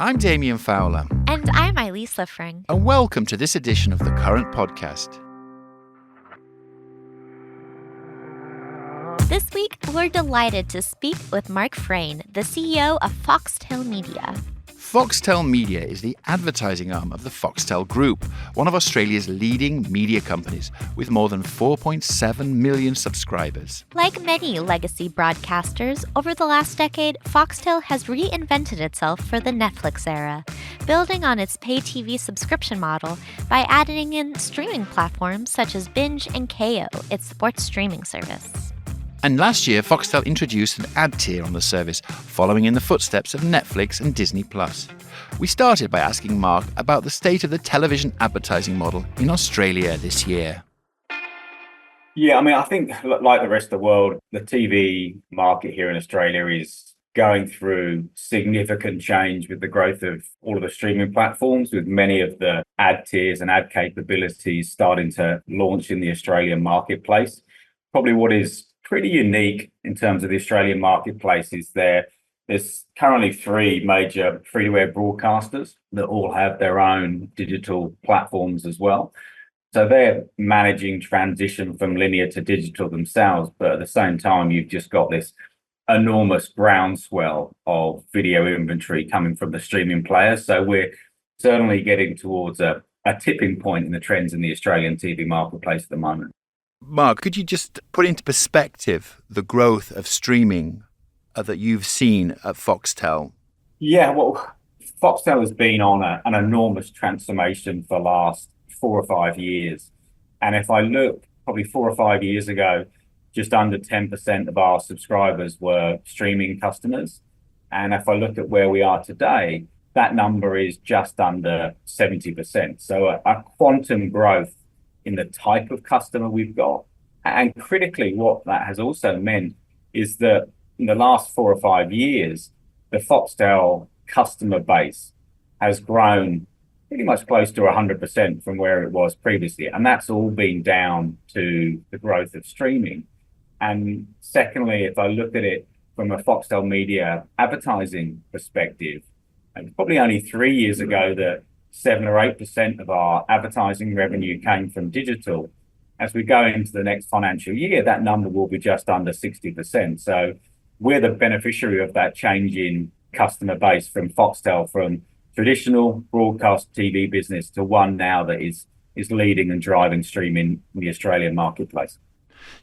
I'm Damien Fowler. And I'm Elisa Frain. And welcome to this edition of the Current Podcast. This week, we're delighted to speak with Mark Frain, the CEO of Foxtel Media. Foxtel Media is the advertising arm of the Foxtel Group, one of Australia's leading media companies with more than 4.7 million subscribers. Like many legacy broadcasters, over the last decade, Foxtel has reinvented itself for the Netflix era, building on its pay TV subscription model by adding in streaming platforms such as Binge and Kayo, its sports streaming service. And last year, Foxtel introduced an ad tier on the service, following in the footsteps of Netflix and Disney+. We started by asking Mark about the state of the television advertising model in Australia this year. Yeah, I think like the rest of the world, the TV market here in Australia is going through significant change with the growth of all of the streaming platforms, with many of the ad tiers and ad capabilities starting to launch in the Australian marketplace. Probably what is pretty unique in terms of the Australian marketplace is there's currently three major free-to-air broadcasters that all have their own digital platforms as well. So they're managing transition from linear to digital themselves, but at the same time, you've just got this enormous groundswell of video inventory coming from the streaming players. So we're certainly getting towards a tipping point in the trends in the Australian TV marketplace at the moment. Mark, could you just put into perspective the growth of streaming that you've seen at Foxtel? Yeah, well, Foxtel has been on an enormous transformation for the last 4 or 5 years. And if I look probably 4 or 5 years ago, just under 10% of our subscribers were streaming customers. And if I look at where we are today, that number is just under 70%. So a quantum growth in the type of customer we've got. And critically, what that has also meant is that in the last 4 or 5 years, the Foxtel customer base has grown pretty much close to 100% from where it was previously. And that's all been down to the growth of streaming. And secondly, if I look at it from a Foxtel Media advertising perspective, it's probably only 3 years ago that 7 or 8% of our advertising revenue came from digital. As we go into the next financial year, that number will be just under 60%. So we're the beneficiary of that change in customer base from Foxtel, from traditional broadcast TV business to one now that is leading and driving streaming in the Australian marketplace.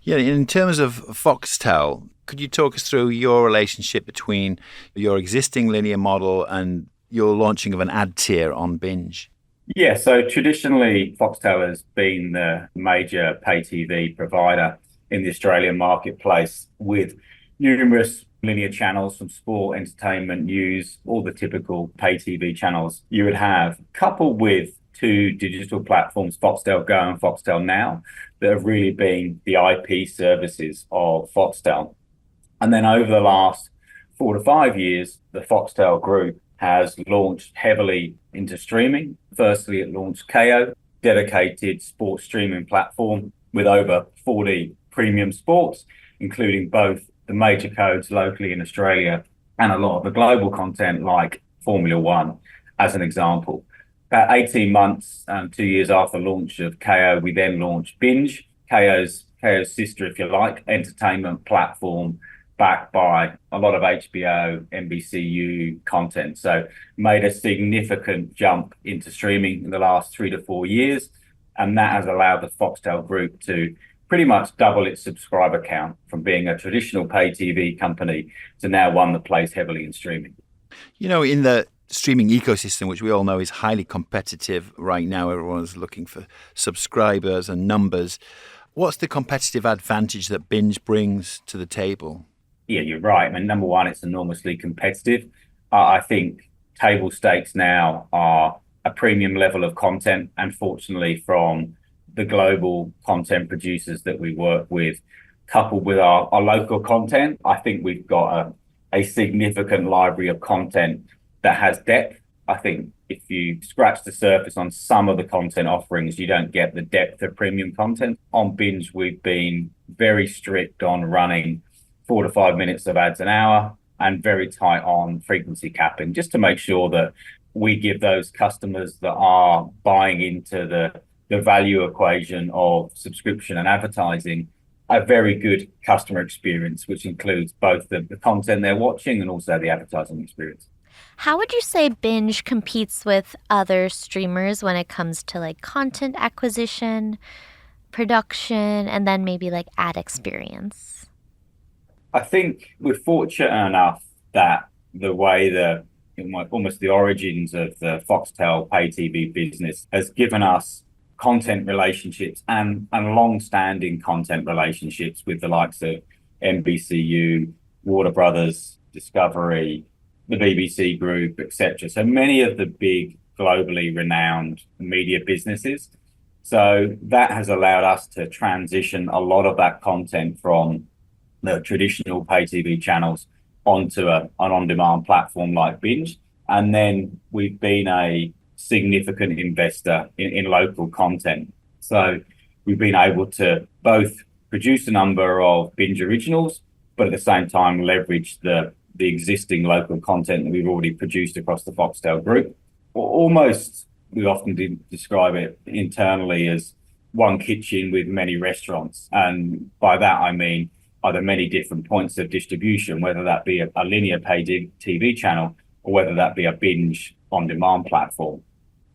Yeah, in terms of Foxtel, could you talk us through your relationship between your existing linear model and your launching of an ad tier on Binge? Yeah, so traditionally, Foxtel has been the major pay TV provider in the Australian marketplace, with numerous linear channels from sport, entertainment, news, all the typical pay TV channels you would have, coupled with 2 digital platforms, Foxtel Go and Foxtel Now, that have really been the IP services of Foxtel. And then over the last 4 to 5 years, the Foxtel Group has launched heavily into streaming. Firstly, it launched Kayo, dedicated sports streaming platform with over 40 premium sports, including both the major codes locally in Australia and a lot of the global content like Formula One, as an example. About 18 months, 2 years after launch of Kayo, we then launched Binge, Kayo's sister, if you like, entertainment platform, backed by a lot of HBO, NBCU content. So made a significant jump into streaming in the last 3 to 4 years. And that has allowed the Foxtel Group to pretty much double its subscriber count from being a traditional pay TV company to now one that plays heavily in streaming. You know, in the streaming ecosystem, which we all know is highly competitive right now, everyone's looking for subscribers and numbers. What's the competitive advantage that Binge brings to the table? Yeah, you're right. Number one, it's enormously competitive. I think table stakes now are a premium level of content, and fortunately from the global content producers that we work with, coupled with our local content, I think we've got a significant library of content that has depth. I think if you scratch the surface on some of the content offerings, you don't get the depth of premium content. On Binge, we've been very strict on running 4 to 5 minutes of ads an hour. and very tight on frequency capping, just to make sure that we give those customers that are buying into the value equation of subscription and advertising a very good customer experience, which includes both the content they're watching and also the advertising experience. How would you say Binge competes with other streamers when it comes to like content acquisition, production, and then maybe like ad experience? I think we're fortunate enough that the way almost the origins of the Foxtel pay TV business has given us content relationships and long-standing content relationships with the likes of NBCU, Warner Brothers, Discovery, the BBC Group, etc. So many of the big globally renowned media businesses. So that has allowed us to transition a lot of that content from the traditional pay TV channels onto an on-demand platform like Binge. And then we've been a significant investor in local content. So we've been able to both produce a number of Binge originals, but at the same time leverage the existing local content that we've already produced across the Foxtel group. Almost, we often describe it internally as one kitchen with many restaurants. And by that, I mean either many different points of distribution, whether that be a linear pay TV channel or whether that be a Binge on-demand platform.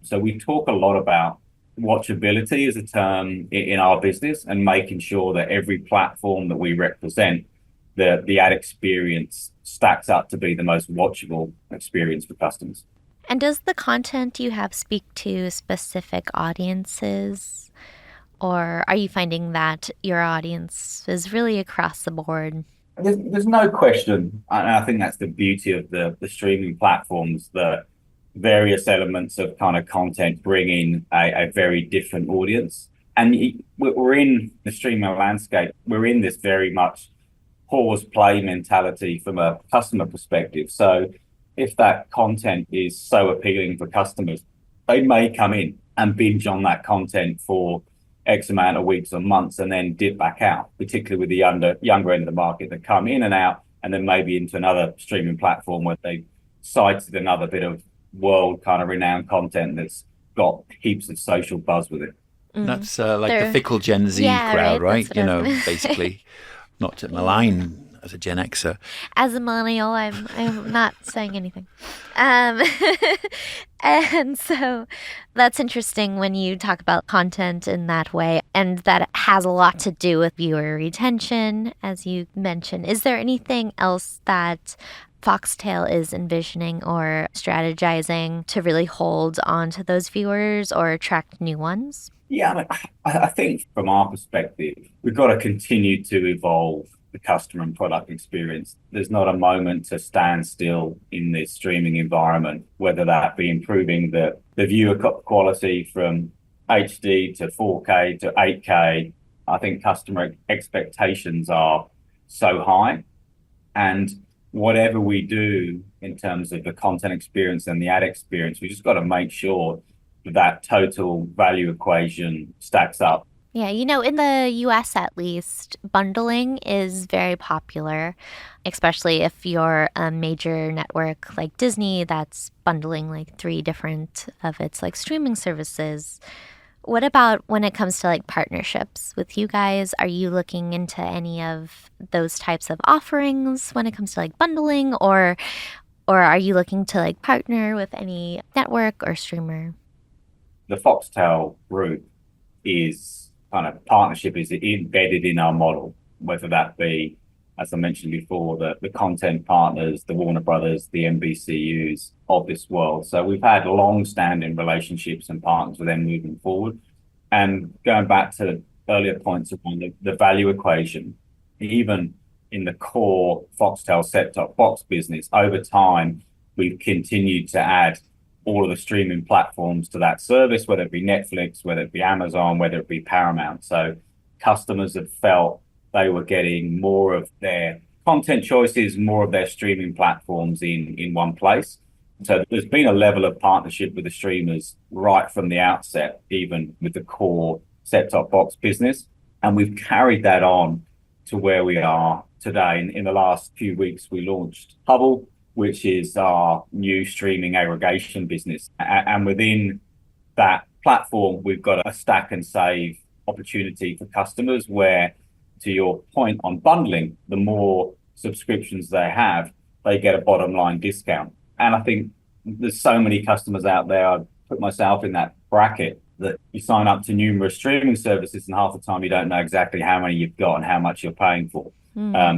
So we talk a lot about watchability as a term in our business and making sure that every platform that we represent, the ad experience stacks up to be the most watchable experience for customers. And does the content you have speak to specific audiences? Or are you finding that your audience is really across the board? There's no question. And I think that's the beauty of the streaming platforms, that various elements of kind of content bring in a very different audience. And we're in the streaming landscape. We're in this very much pause play mentality from a customer perspective. So if that content is so appealing for customers, they may come in and binge on that content for X amount of weeks or months and then dip back out, particularly with the younger end of the market that come in and out and then maybe into another streaming platform where they cited another bit of world kind of renowned content that's got heaps of social buzz with it. That's like the fickle Gen Z crowd, right? Basically, not to malign as a Gen Xer. As a millennial, I'm not saying anything. And so that's interesting when you talk about content in that way, and that has a lot to do with viewer retention, as you mentioned. Is there anything else that Foxtel is envisioning or strategizing to really hold on to those viewers or attract new ones? Yeah, I think from our perspective, we've got to continue to evolve the customer and product experience. There's not a moment to stand still in this streaming environment, whether that be improving the viewer quality from HD to 4K to 8K. I think customer expectations are so high. And whatever we do in terms of the content experience and the ad experience, we just got to make sure that total value equation stacks up. Yeah, in the US at least, bundling is very popular, especially if you're a major network like Disney that's bundling like 3 different of its like streaming services. What about when it comes to like partnerships with you guys? Are you looking into any of those types of offerings when it comes to like bundling, or are you looking to like partner with any network or streamer? The Foxtel group is kind of partnership is embedded in our model, whether that be, as I mentioned before, the content partners, the Warner Brothers, the NBCUs of this world. So we've had long-standing relationships and partners with them moving forward. And going back to earlier points upon the value equation, even in the core Foxtel set-top box business, over time, we've continued to add all of the streaming platforms to that service, whether it be Netflix, whether it be Amazon, whether it be Paramount. So customers have felt they were getting more of their content choices, more of their streaming platforms in one place. So there's been a level of partnership with the streamers right from the outset, even with the core set-top box business. And we've carried that on to where we are today. In the last few weeks, we launched Hubble, which is our new streaming aggregation business. And within that platform, we've got a stack and save opportunity for customers where, to your point on bundling, the more subscriptions they have, they get a bottom line discount. And I think there's so many customers out there, I put myself in that bracket, that you sign up to numerous streaming services and half the time you don't know exactly how many you've got and how much you're paying for.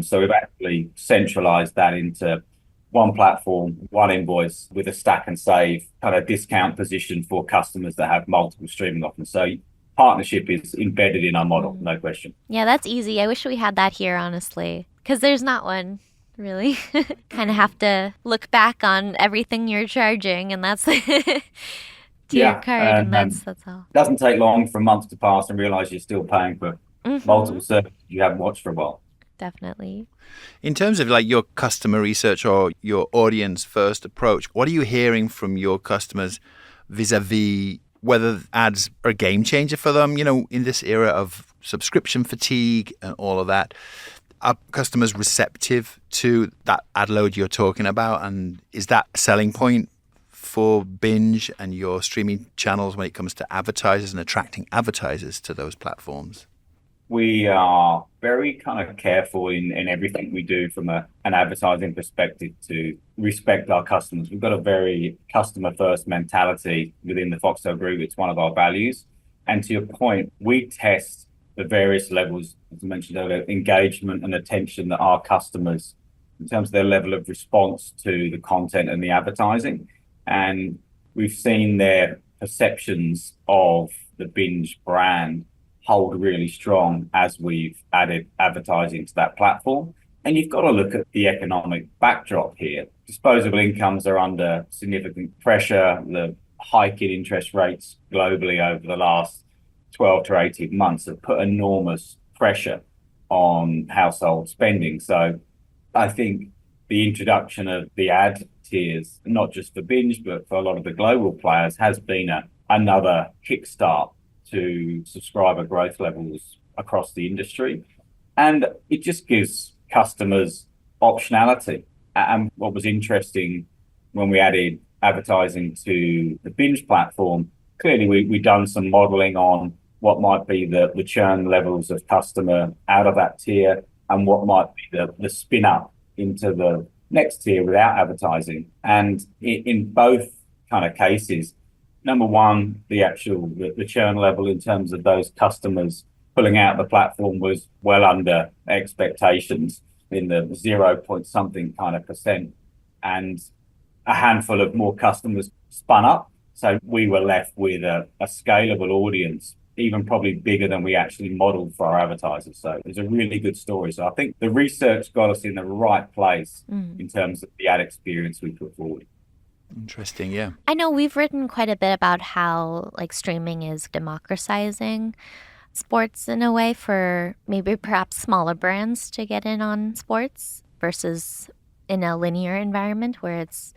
So we've actually centralized that into one platform, one invoice with a stack and save kind of discount position for customers that have multiple streaming options. So partnership is embedded in our model, no question. Yeah, that's easy. I wish we had that here, honestly, because there's not one, really. Kind of have to look back on everything you're charging, and that's to your card, and that's all. It doesn't take long for months to pass and realize you're still paying for multiple services you haven't watched for a while. Definitely. In terms of like your customer research or your audience first approach, what are you hearing from your customers vis-a-vis whether ads are a game changer for them, in this era of subscription fatigue and all of that? Are customers receptive to that ad load you're talking about? And is that a selling point for Binge and your streaming channels when it comes to advertisers and attracting advertisers to those platforms? We are very kind of careful in everything we do from an advertising perspective to respect our customers. We've got a very customer first mentality within the Foxtel Group. It's one of our values. And to your point, we test the various levels, as I mentioned earlier, engagement and attention that our customers, in terms of their level of response to the content and the advertising. And we've seen their perceptions of the Binge brand hold really strong as we've added advertising to that platform. And you've got to look at the economic backdrop here. Disposable incomes are under significant pressure. The hike in interest rates globally over the last 12 to 18 months have put enormous pressure on household spending. So I think the introduction of the ad tiers, not just for Binge, but for a lot of the global players, has been another kickstart to subscriber growth levels across the industry. And it just gives customers optionality. And what was interesting when we added advertising to the Binge platform, clearly we've done some modeling on what might be the churn levels of customer out of that tier and what might be the spin up into the next tier without advertising. And in both kind of cases, number one, the churn level in terms of those customers pulling out the platform was well under expectations in the 0 point something kind of percent. And a handful of more customers spun up. So we were left with a scalable audience, even probably bigger than we actually modeled for our advertisers. So it's a really good story. So I think the research got us in the right place in terms of the ad experience we put forward. Interesting, yeah. I know we've written quite a bit about how streaming is democratizing sports in a way for maybe perhaps smaller brands to get in on sports versus in a linear environment where it's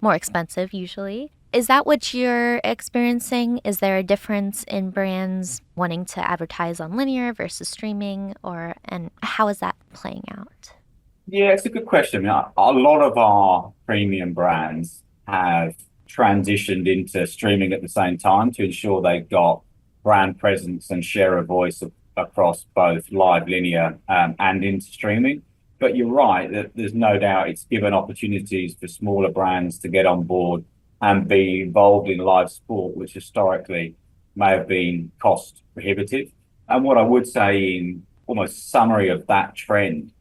more expensive usually. Is that what you're experiencing? Is there a difference in brands wanting to advertise on linear versus streaming, and how is that playing out? Yeah, it's a good question. A lot of our premium brands have transitioned into streaming at the same time to ensure they've got brand presence and share of voice across both live linear and into streaming. But you're right that there's no doubt it's given opportunities for smaller brands to get on board and be involved in live sport, which historically may have been cost prohibitive. And what I would say in almost summary of that trend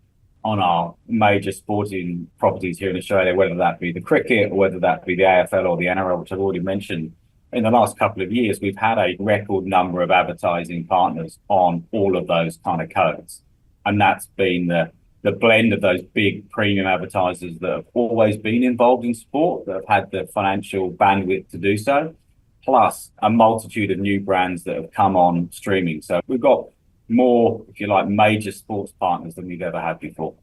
on our major sporting properties here in Australia, whether that be the cricket or whether that be the AFL or the NRL, which I've already mentioned, in the last couple of years, we've had a record number of advertising partners on all of those kind of codes. And that's been the blend of those big premium advertisers that have always been involved in sport, that have had the financial bandwidth to do so, plus a multitude of new brands that have come on streaming. So we've got more, if you like, major sports partners than we've ever had before.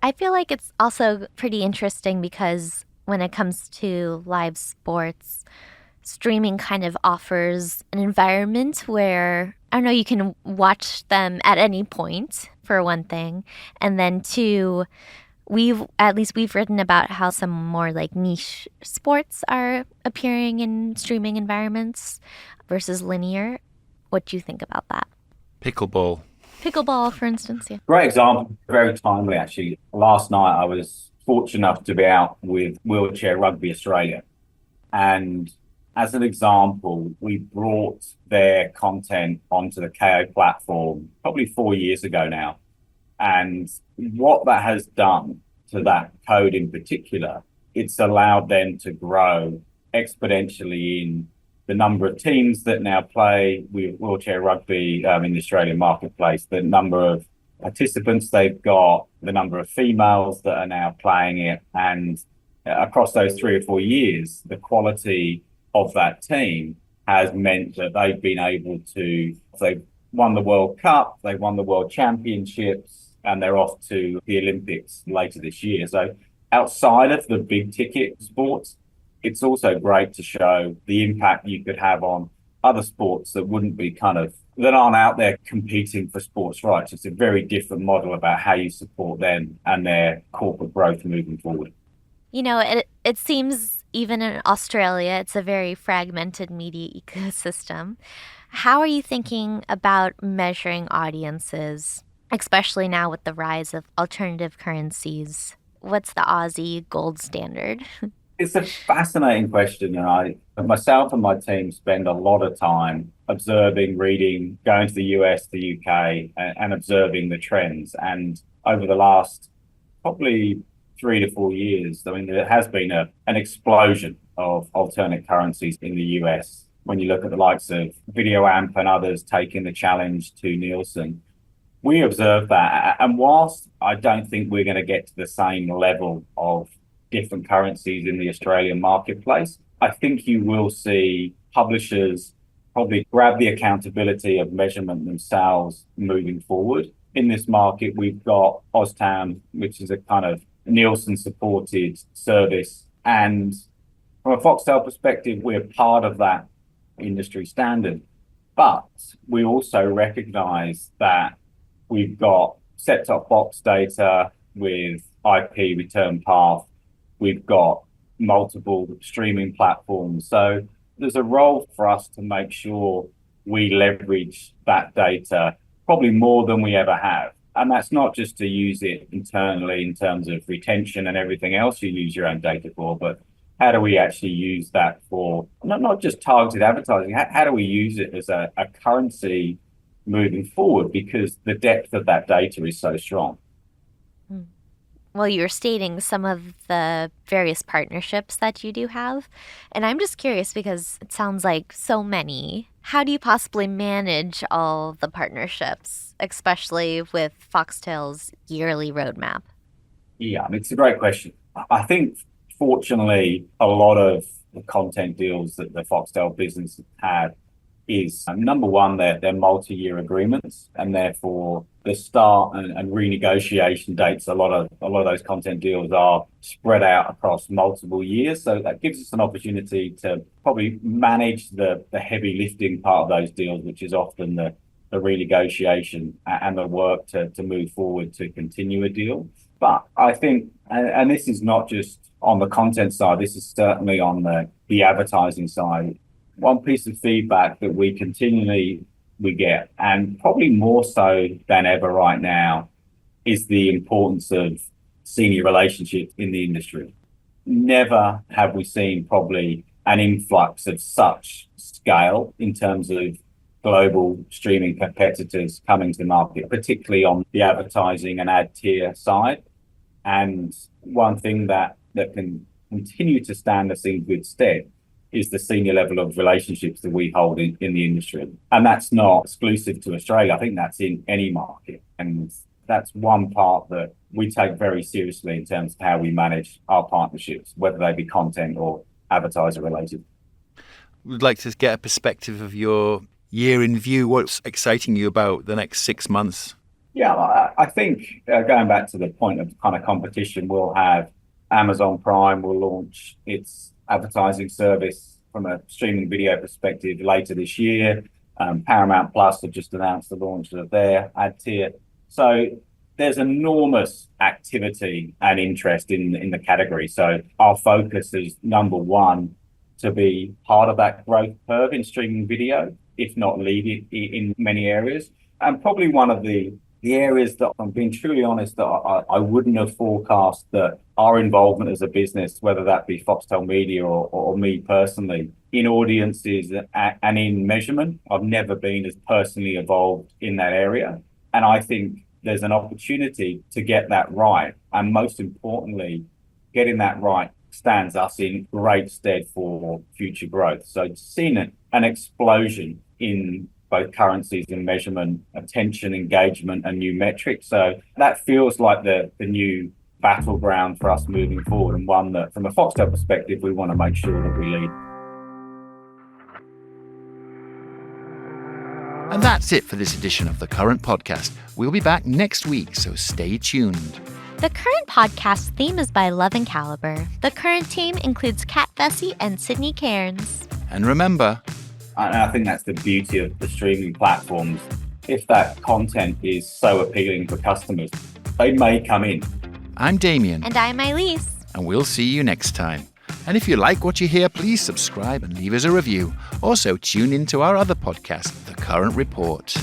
I feel like it's also pretty interesting because when it comes to live sports, streaming kind of offers an environment where, I don't know, you can watch them at any point, for one thing. And then two, we've written about how some more like niche sports are appearing in streaming environments versus linear. What do you think about that? Pickleball. Pickleball, for instance, yeah. Great example, very timely actually. Last night I was fortunate enough to be out with Wheelchair Rugby Australia. And as an example, we brought their content onto the KO platform probably 4 years ago now. And what that has done to that code in particular, it's allowed them to grow exponentially in the number of teams that now play with wheelchair rugby in the Australian marketplace, the number of participants they've got, the number of females that are now playing it. And across those 3 or 4 years, the quality of that team has meant that they've been able to, they've won the World Cup, they've won the World Championships, and they're off to the Olympics later this year. So outside of the big ticket sports, it's also great to show the impact you could have on other sports that wouldn't be that aren't out there competing for sports rights. It's a very different model about how you support them and their corporate growth moving forward. You know, it seems even in Australia, it's a very fragmented media ecosystem. How are you thinking about measuring audiences, especially now with the rise of alternative currencies? What's the Aussie gold standard? It's a fascinating question, and I, myself and my team spend a lot of time observing, reading, going to the US, the UK, and observing the trends. And over the last probably 3 to 4 years, I mean, there has been an explosion of alternate currencies in the US. When you look at the likes of Video Amp and others taking the challenge to Nielsen, we observe that. And whilst I don't think we're going to get to the same level of different currencies in the Australian marketplace, I think you will see publishers probably grab the accountability of measurement themselves moving forward. In this market, we've got OzTam, which is a kind of Nielsen-supported service. And from a Foxtel perspective, we're part of that industry standard. But we also recognize that we've got set-top box data with IP return path. We've got multiple streaming platforms. So there's a role for us to make sure we leverage that data probably more than we ever have. And that's not just to use it internally in terms of retention and everything else you use your own data for, but how do we actually use that for not just targeted advertising? How do we use it as a currency moving forward? Because the depth of that data is so strong. Well, you're stating some of the various partnerships that you do have. And I'm just curious because it sounds like so many. How do you possibly manage all the partnerships, especially with Foxtel's yearly roadmap? Yeah, I mean, it's a great question. I think, fortunately, a lot of the content deals that the Foxtel business had is, number one, they're multi-year agreements, and therefore the start and renegotiation dates, a lot of those content deals are spread out across multiple years. So that gives us an opportunity to probably manage the heavy lifting part of those deals, which is often the renegotiation and the work to move forward to continue a deal. But I think, and this is not just on the content side, this is certainly on the advertising side. One piece of feedback that we get, and probably more so than ever right now, is the importance of senior relationships in the industry. Never have we seen probably an influx of such scale in terms of global streaming competitors coming to the market, particularly on the advertising and ad tier side. And one thing that can continue to stand us in good stead is the senior level of relationships that we hold in the industry. And that's not exclusive to Australia. I think that's in any market. And that's one part that we take very seriously in terms of how we manage our partnerships, whether they be content or advertiser related. We'd like to get a perspective of your year in view. What's exciting you about the next 6 months? Yeah, I think going back to the point of kind of competition, we'll have Amazon Prime will launch its advertising service from a streaming video perspective later this year. Paramount Plus have just announced the launch of their ad tier. So there's enormous activity and interest in the category. So our focus is, number one, to be part of that growth curve in streaming video, if not lead it in many areas. And probably one of the areas that, I'm being truly honest, that I wouldn't have forecast that our involvement as a business, whether that be Foxtel Media or me personally, in audiences and in measurement. I've never been as personally involved in that area. And I think there's an opportunity to get that right. And most importantly, getting that right stands us in great stead for future growth. So seeing an explosion in both currencies and measurement, attention, engagement, and new metrics. So that feels like the new battleground for us moving forward, and one that, from a Foxtel perspective, we want to make sure that we lead. And that's it for this edition of The Current Podcast. We'll be back next week, so stay tuned. The Current Podcast theme is by Love and Caliber. The Current team includes Kat Vesey and Sydney Cairns. And remember, and I think that's the beauty of the streaming platforms. If that content is so appealing for customers, they may come in. I'm Damien. And I'm Elise. And we'll see you next time. And if you like what you hear, please subscribe and leave us a review. Also, tune in to our other podcast, The Current Report.